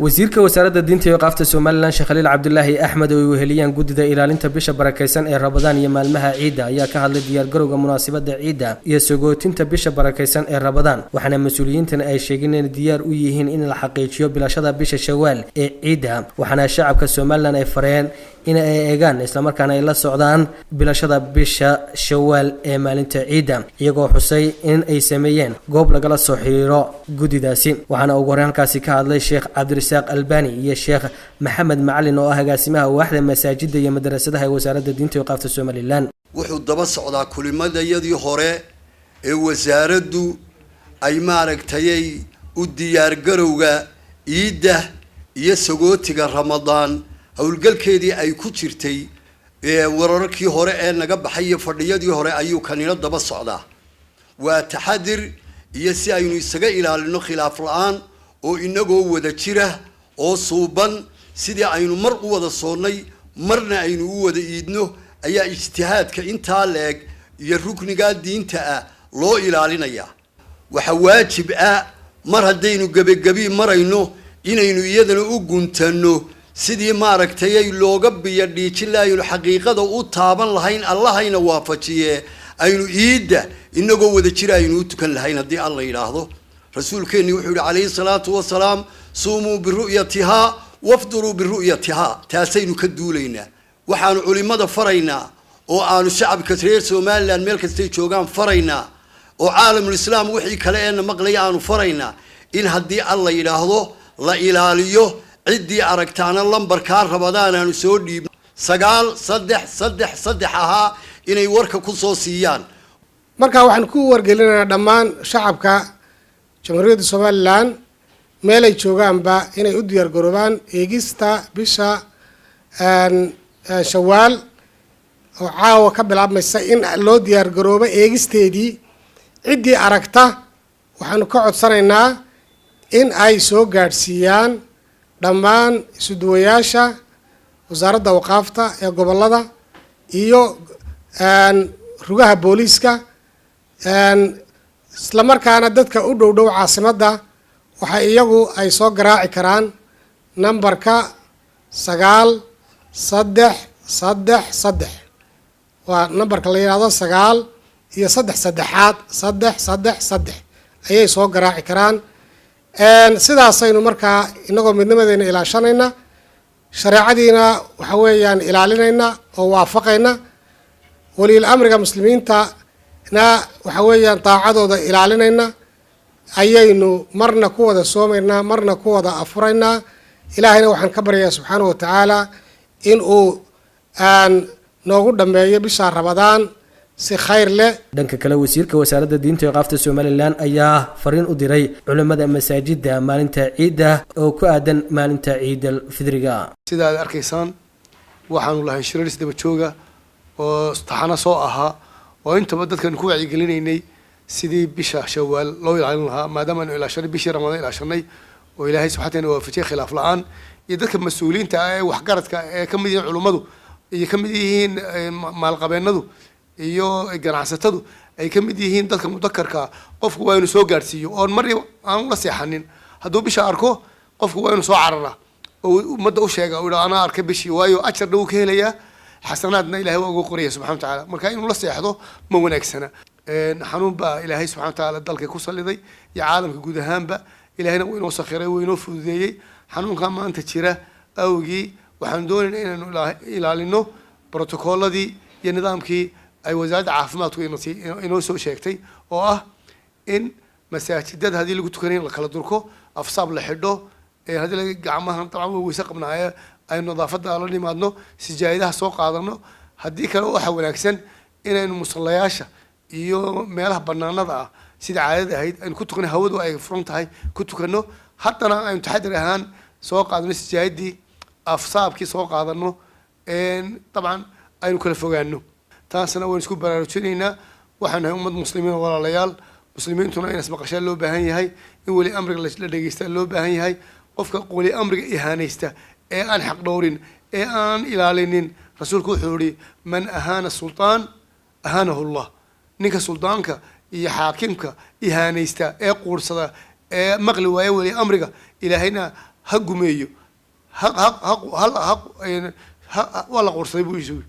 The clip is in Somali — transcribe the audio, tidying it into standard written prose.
wasiirka wasaaradda diinta iyo qaafta Soomaaliland Sheekh Khaliil Cabdullaahi Axmed oo weheliyaan gudida ilaalinta bisha barakeysan ee Ramadaan iyo maalmaha Ciida ayaa ka hadlay diyaar garowga munaasabada Ciida iyo sagootinta bisha barakeysan ee Ramadaan waxaana mas'uuliyiintan ay sheegeen in diyaar u yihiin in la xaqiijiyo bilashada bisha Shawaal ee Ciida waxaana shacabka Soomaaliland ay fareen in ay eegaan isla markaana ay la socdaan bilashada bisha Shawaal ee maalinta Ciida iyagoo xusay in ay sameeyeen goob lagala soo xiriiro gudidaasi waxaana ugu horreyn halkaasi ka hadlay Sheekh Cabdirasaaq Albani iyo Sheekh Maxamed Macalin oo ah agaasimaha waaxda masaajidda iyo madrasadaha ee wasaaradda diinta iyo qaafta Soomaaliland wuxuu daba socdaa kulimadayadii hore ee wasaaraddu ay maaragtay u diyaar garowga Ciida iyo sagootiga Ramadaan hawlgalkeedii ay ku jirtay wararkii hore ee naga baxay fadhiyadii hore ayuu kanina daba socdaa waa taxadir iyo si aynu isaga ilaalino khilaaf la'aan oo inagoo wada jira oo suuban sidii aynu mar u wada soonnay marna aynu u wada iidno ayaa ijtihaadka intaa leeg iyo rukniga diinta ah loo ilaalinaya waxa waajib ah mar haddaynu gabagabi marayno inaynu iyadana u guntano sidii maaragtay ay looga biyo dhiijin lahayn xaqiiqada u taaban lahayn allahayna waafajiye aynu Ciida inagoo wada jira aynu u tukan lahayn haddii Allah yiraahdo rasuulkeeni wuxuu yiri calayhi salaatu wasalaam suumu biru'yatiha wafduru biru'yatiha taasaynu ka duulaynaa waxaanu culimada faraynaa oo aanu shacabka reer Soomaaliland meel kasta ay joogaan faraynaa oo caalamul islaam wixii kale ee maqlay aanu faraynaa in haddii Allah yiraahdo la ilaaliyo ciddii aragtaana lambarka Ramadaan aanu soo dhiibno 9-3-3 ahaa inay warka ku soo siiyaan marka waxaan ku wargelinaynaa dhammaan shacabka jamhuuriyadda Soomaaliland meel ay joogaanba inay u diyaar garoobaan eegista bisha Shawaal oo caawa ka bilaabmaysa in loo diyaar garoobo eegisteedii ciddii aragta waxaanu ka codsanaynaa in ay soo gaarsiiyaan dhammaan isuduwayaasha wasaaradda waqaafta ee gobolada iyo rugaha booliiska isla markaana dadka u dhow caasimadda waxa iyagu ay soo garaaci karaan nambarka 9-3-3 waa nambarka la yiraahdo 9 iyo 3-3 ayay soo garaaci karaan sidaasaynu markaa inagoo midnimadeena ilaashanayna shareecadiina waxa weeyaan ilaalinayna oo waafaqayna waliil amriga muslimiinta na waxa weeyaan taacadooda ilaalinayna ayaynu marna ku wada soomaynaa marna ku wada afuraynaa ilaahayna waxaan ka baryaa subxaanahu wa tacaala in uu noogu dhameeyo bisha Ramadaan si khayr leh dhanka kale wasiirka wasaaradda diinta iyo qaafta Soomaaliland ayaa fariin u diray culimada masaajidda maalinta Ciida oo ku aadan maalinta Ciidul Fidriga sida aad arkaysaan waxaanu lahayn shirarkiis daba jooga oo taxana soo ahaa oo intaba dadkan ku wacyigelinaynay sidii bisha Shawaal loo ilaalin lahaa maadaama aanu ilaashanay bishii Ramadaan ilaashanay oo Ilaahay subxaanahu wa ta'ala khilaaf la'aan iyo dadka mas'uuliyiinta ah ee wax garadka ee ka mid yihiin culimadu iyo ka mid yihiin maalqabeennadu iyo ganacsatadu ay ka mid yihiin dadka mudakarka qofku waa inuu soo gaarsiiyo oo mar aan la seexanin hadduu bisha arko qofku waa inuu soo carara oo ummadda u sheega oo ana arkay bishii waayo ajar dhow ka helaya xasanaadna Ilaahay waa ugu qoraya subxaanahu wa ta'ala marka inuu la seexdo ma wanaagsana xanuun baa Ilaahay subxaanahu wa ta'ala dalka ku saliday iyo caalamka guud ahaanba Ilaahayna wuu inoo sakhiray wuu inoo fududeeyay xanuunka maanta jira awgii waxaan doonaynaa inaanu ilaalino protokolladii iyo nidaamkii ay wasaaradda caafimaadku inoo soo sheegtay oo ah in masaajidada haddii lagu tukanayo la kala durko afsaab la xidho haddii laga gacmaha dabcan weyse qabnaayo aynu nadaafadda la nimaadno sijaayadaha soo qaadano haddii kale waxa wanaagsan inaynu musallayaasha iyo meelaha bannaanada ah sida caadada ahayd aynu ku tukano hawadu ay furan tahay ku tukano haddana aynu taxadir ahaan soo qaadano sijaayadii afsaabkii soo qaadano dabcan aynu kala fogaano taasna waan isku baraarujinaynaa waxaan nahay ummad muslimiin walaalayaal muslimiintuna in ismaqashaan loo baahan yahay in wali amriga la dhageystaa loo baahan yahay qofka wali amriga ihaanaysta ee aan xaq dhowrin ee aan ilaalinin rasuulku wuxuu yiri man ahaana sultaan ahaanahu Allah ninka sultaanka iyo xaakimka ihaanaysta ee quursada ee maqli waayo wali amriga ilaahayna ha gumeeyo ha waa la quursaday buu isugu